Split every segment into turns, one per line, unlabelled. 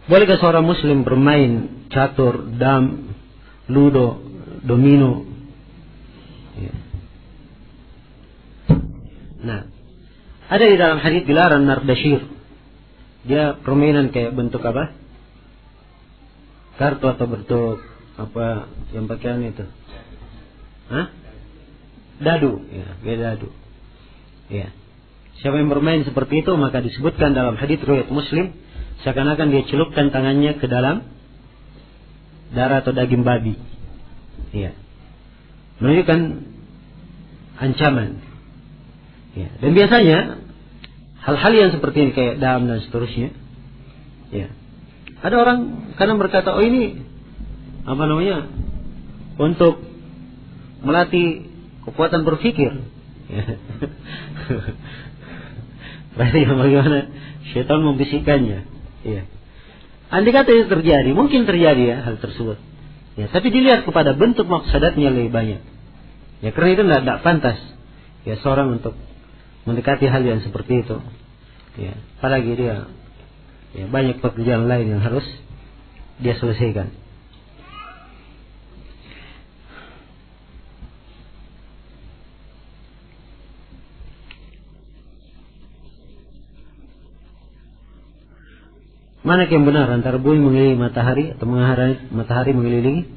Bolehkah seorang muslim bermain catur, dam, ludo, domino? Ya. Nah, ada di dalam hadits dilarang nardashir. Dia permainan kayak bentuk apa? Kartu atau bentuk apa yang pakaian itu? Hah? Dadu, ya, kayak dadu. Ya. Siapa yang bermain seperti itu maka disebutkan dalam hadits riwayat Muslim seakan-akan dia celupkan tangannya ke dalam darah atau daging babi. Ya. Menunjukkan ancaman. Ya. Dan biasanya hal-hal yang seperti ini kayak dam dan seterusnya. Ya. Ada orang kadang berkata, oh ini apa namanya? Untuk melatih kekuatan berpikir. Ya. Berarti bagaimana syaitan membisikkannya. Ya. Andai kata itu terjadi, mungkin terjadi ya hal tersebut. Ya, tapi dilihat kepada bentuk maksadatnya lebih banyak. Ya, karena itu tidak pantas ya seorang untuk mendekati hal yang seperti itu. Ya, apalagi dia ya banyak pekerjaan lain yang harus dia selesaikan. Mana yang benar antara bumi mengelilingi matahari atau matahari mengelilingi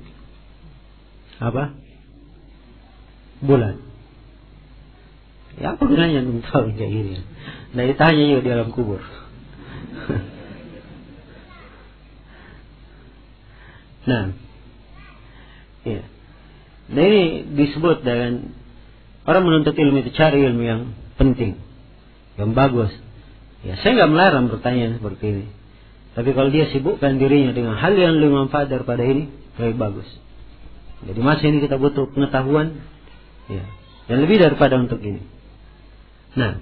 apa? Bulan. Ya apa gunanya untuk tahu kayak gini? Nah ditanya juga di alam kubur. Nah, ya. Nah ini disebut dengan orang menuntut ilmu itu cari ilmu yang penting, yang bagus. Ya saya nggak melarang pertanyaan seperti ini. Tapi kalau dia sibukkan dirinya dengan hal yang lebih manfaat daripada ini, lebih bagus. Jadi masa ini kita butuh pengetahuan, ya, yang lebih daripada untuk ini. Nah,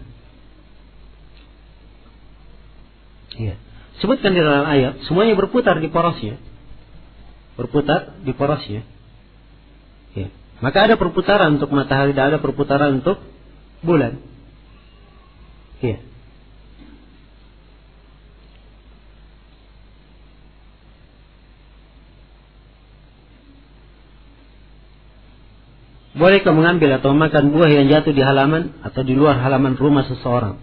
ya, sebutkan di dalam ayat, semuanya berputar di porosnya, berputar di porosnya. Ya. Maka ada perputaran untuk matahari, dan ada perputaran untuk bulan. Ya. Bolehkah mengambil atau makan buah yang jatuh di halaman atau di luar halaman rumah seseorang?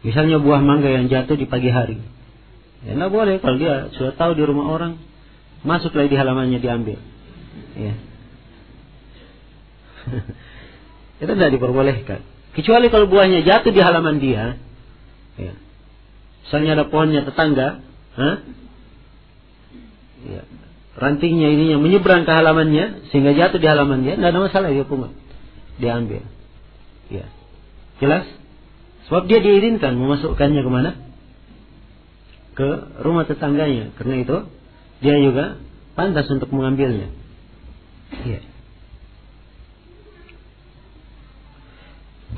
Misalnya buah mangga yang jatuh di pagi hari. Ya, nggak boleh kalau dia sudah tahu di rumah orang, masuklah di halamannya diambil. Ya. Itu tidak diperbolehkan. Kecuali kalau buahnya jatuh di halaman dia. Ya. Misalnya ada pohonnya tetangga, ya. Rantingnya ininya menyeberang ke halamannya sehingga jatuh di halaman dia, tidak ada masalah dia pungut, dia ambil. Ya, jelas? Sebab dia diizinkan memasukkannya kemana? Ke rumah tetangganya. Karena itu dia juga pantas untuk mengambilnya. Ya.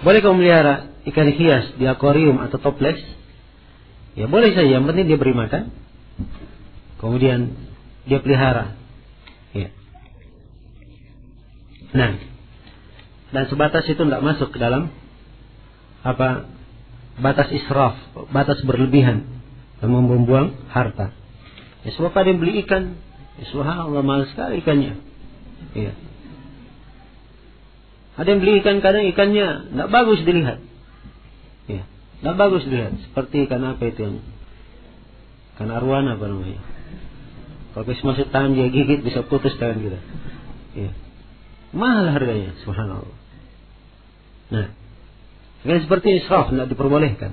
Boleh kau melihara ikan hias di akuarium atau toples? Ya boleh saja, yang penting dia beri makan. Kemudian dia pelihara. Ya. Nah, dan sebatas itu tidak masuk ke dalam apa batas israf, batas berlebihan dan membuang harta. Ya, sebab ada yang beli ikan, ya, subhanallah mahal sekali ikannya. Ya. Ada yang beli ikan, kadang ikannya tidak bagus dilihat. Ya, tidak bagus dilihat. Seperti ikan apa itu yang ikan arwana apa namanya? Kalau masuk tangan dia gigit bisa putus tangan kita. Ya. Mahal harganya, subhanallah. Nah, yang seperti israf tidak diperbolehkan.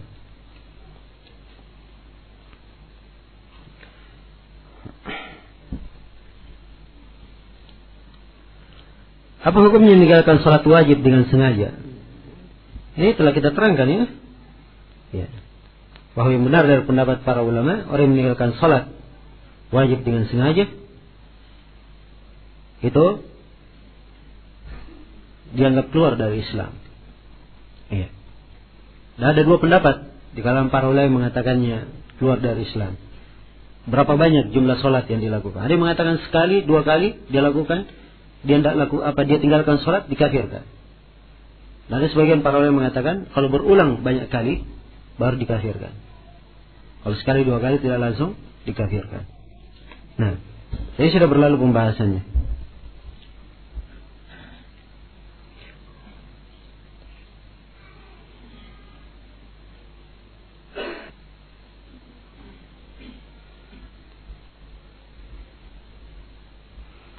Apa hukumnya meninggalkan salat wajib dengan sengaja? Ini telah kita terangkan ya. Ya. Bahwa yang benar dari pendapat para ulama, orang yang meninggalkan salat wajib dengan sengaja itu dianggap keluar dari Islam. Iya. Dan ada dua pendapat di kalangan para ulama yang mengatakannya keluar dari Islam. Berapa banyak jumlah sholat yang dilakukan? Ada yang mengatakan sekali, dua kali dia lakukan, dia tinggalkan sholat dikafirkan. Dan ada sebagian para ulama yang mengatakan kalau berulang banyak kali baru dikafirkan. Kalau sekali dua kali tidak langsung dikafirkan. Nah, saya sudah berlalu pembahasannya.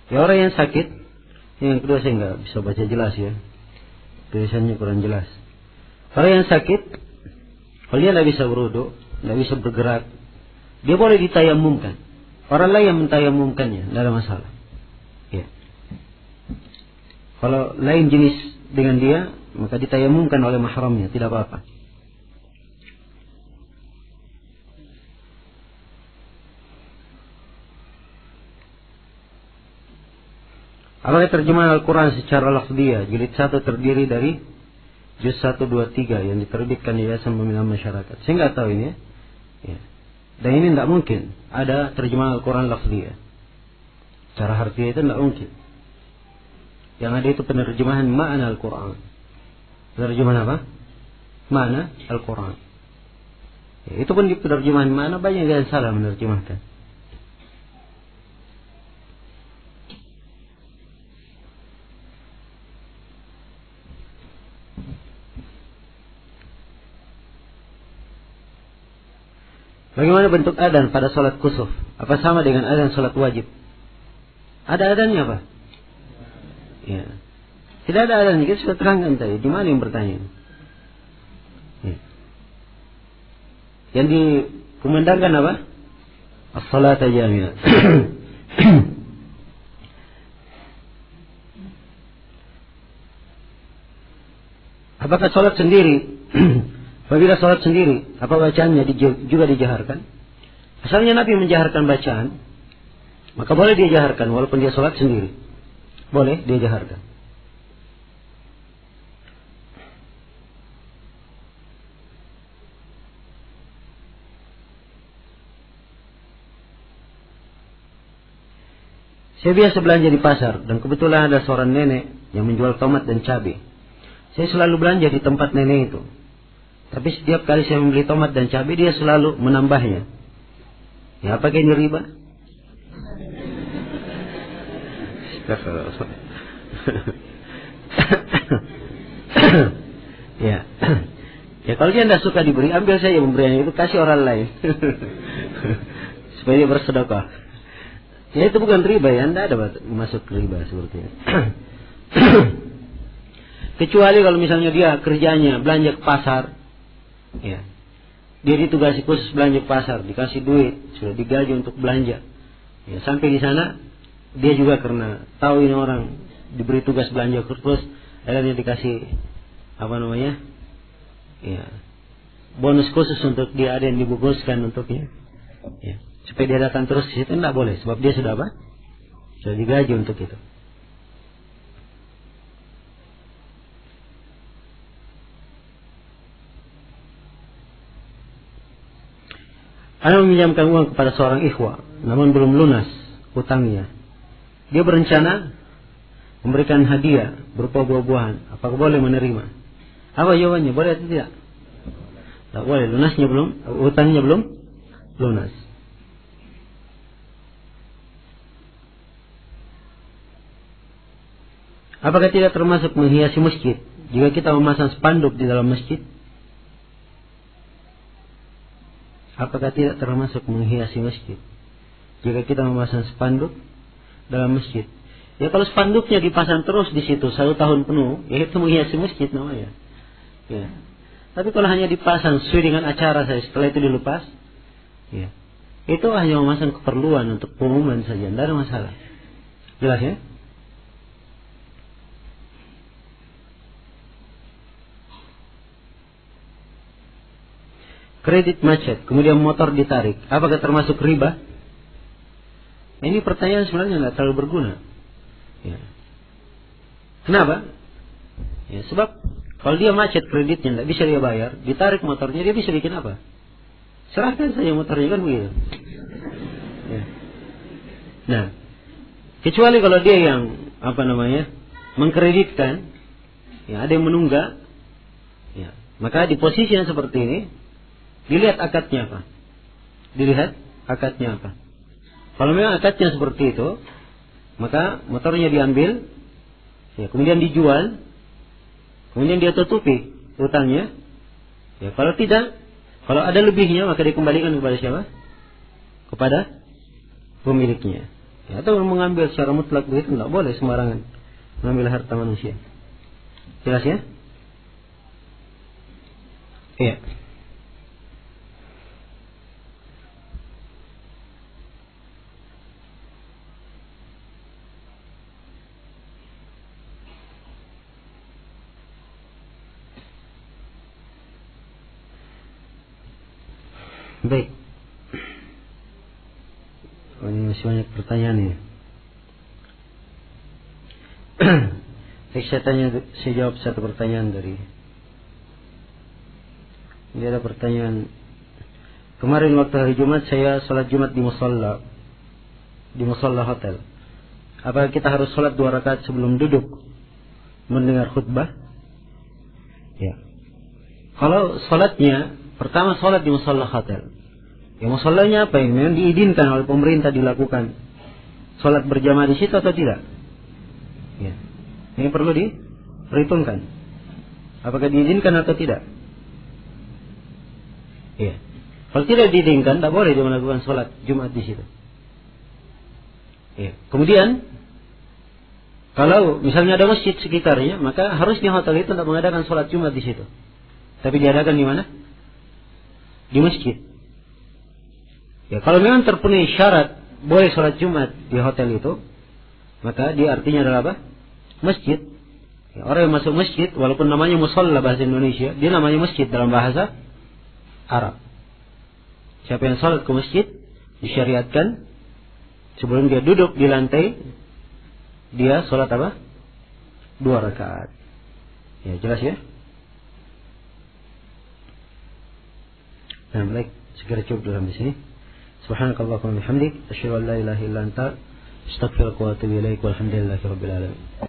Ya, orang yang sakit, yang kedua saya nggak bisa baca jelas ya, tulisannya kurang jelas. Orang yang sakit, kalau dia tidak bisa berwudu, tidak bisa bergerak, dia boleh ditayamumkan. Orang lain yang mentayamumkannya, tidak ada masalah. Ya. Kalau lain jenis dengan dia, maka ditayamumkan oleh mahramnya, tidak apa-apa. Apakah terjemahan Al-Quran secara lafziyah jilid 1 terdiri dari juz 1, 2, 3 yang diterbitkan di Yayasan Pembinaan Masyarakat? Saya nggak tahu ini ya. Ya. Dan ini tidak mungkin ada terjemahan Al-Quran lafziyah. Cara harfiah itu tidak mungkin. Yang ada itu penerjemahan makna Al-Quran. Penerjemahan apa? Makna Al-Quran. Ya, itu pun di penerjemahan makna banyak yang salah menerjemahkan. Bagaimana bentuk adzan pada sholat kusuf? Apa sama dengan adzan sholat wajib? Ada adzannya apa? Ya. Tidak ada adzannya, kita sudah terangkan tadi. Di mana yang bertanya? Ya. Yang dikumandangkan apa? As-salat jami'ah. Apakah sholat sendiri? Apabila sholat sendiri, apa bacaannya juga dijaharkan? Asalnya Nabi menjaharkan bacaan, maka boleh dia jaharkan walaupun dia sholat sendiri. Boleh dia jaharkan. Saya biasa belanja di pasar dan kebetulan ada seorang nenek yang menjual tomat dan cabai. Saya selalu belanja di tempat nenek itu. Tapi setiap kali saya membeli tomat dan cabai, dia selalu menambahnya. Ya, apakah ini riba? Ya. Ya, kalau dia tidak suka diberi, ambil saja pemberiannya itu, kasih orang lain. Supaya dia bersedekah. Ya, itu bukan riba ya, tidak ada masuk riba seperti itu. Kecuali kalau misalnya dia kerjanya belanja ke pasar. Ya, dia ditugasi khusus belanja ke pasar, dikasih duit, sudah digaji untuk belanja. Ya, sampai di sana dia juga karena tahu ini orang diberi tugas belanja khusus, akhirnya dikasih apa namanya? Ya, bonus khusus untuk dia, ada yang dibungkuskan untuknya. Ya, supaya dia datang terus di situ tidak boleh, sebab dia sudah apa? Sudah digaji untuk itu. Anda meminjamkan uang kepada seorang ikhwah, namun belum lunas hutangnya. Dia berencana memberikan hadiah berupa buah-buahan. Apakah boleh menerima? Apa jawabannya? Boleh atau tidak? Tak boleh. Lunasnya belum, hutangnya belum lunas. Apakah tidak termasuk menghiasi masjid jika kita memasang spanduk di dalam masjid? Apakah tidak termasuk menghiasi masjid jika kita memasang spanduk dalam masjid? Ya, kalau spanduknya dipasang terus di situ 1 tahun penuh, ya itu menghiasi masjid namanya. Ya. Tapi kalau hanya dipasang sesuai dengan acara saya, setelah itu dilepas, ya, itu hanya memasang keperluan untuk pengumuman saja, tidak ada masalah. Jelas ya? Kredit macet, kemudian motor ditarik, apakah termasuk riba? Ini pertanyaan sebenarnya nggak terlalu berguna. Ya. Kenapa? Ya, sebab kalau dia macet kreditnya, nggak bisa dia bayar, ditarik motornya, dia bisa bikin apa? Serahkan saja motornya, kan begitu. Ya. Nah, kecuali kalau dia yang mengkreditkan, ya, ada yang menunggak, ya, maka di posisi yang seperti ini dilihat akadnya apa. Dilihat akadnya apa. Kalau memang akadnya seperti itu, maka motornya diambil, ya, kemudian dijual, kemudian dia tutupi utangnya. Ya, kalau tidak, kalau ada lebihnya maka dikembalikan kepada siapa? Kepada pemiliknya. Ya, atau mengambil secara mutlak begitu tidak boleh sembarangan mengambil harta manusia. Jelas ya? Iya. Baik. Oh, ini masih banyak pertanyaan ya. Saya jawab satu pertanyaan dari. Ini ada pertanyaan. Kemarin waktu hari Jumat saya sholat Jumat di musalla hotel. Apakah kita harus sholat 2 rakaat sebelum duduk mendengar khutbah? Ya. Kalau sholatnya pertama sholat di musalla hotel. Ya, musallanya apa yang memang diizinkan oleh pemerintah dilakukan? Sholat berjamaah di situ atau tidak? Ya. Ini perlu diperhitungkan. Apakah diizinkan atau tidak? Ya. Kalau tidak diizinkan, tak boleh dia melakukan sholat Jumat di situ. Ya. Kemudian, kalau misalnya ada masjid sekitarnya, maka harusnya hotel itu tidak mengadakan sholat Jumat di situ. Tapi diadakan di mana? Di masjid. Ya, kalau memang terpenuhi syarat boleh sholat Jumat di hotel itu, maka dia artinya adalah apa? Masjid. Ya, orang yang masuk masjid, walaupun namanya musalla bahasa Indonesia, dia namanya masjid dalam bahasa Arab. Siapa yang sholat ke masjid disyariatkan sebelum dia duduk di lantai, dia sholat apa? 2 rakaat. Ya, jelas ya? Nah, baik, segera cukup dalam di sini. Subhanakallahumma wa bihamdik, asyhadu an la ilaha illa anta, astaghfiruka wa atubu ilaik, walhamdulillahi rabbil alamin.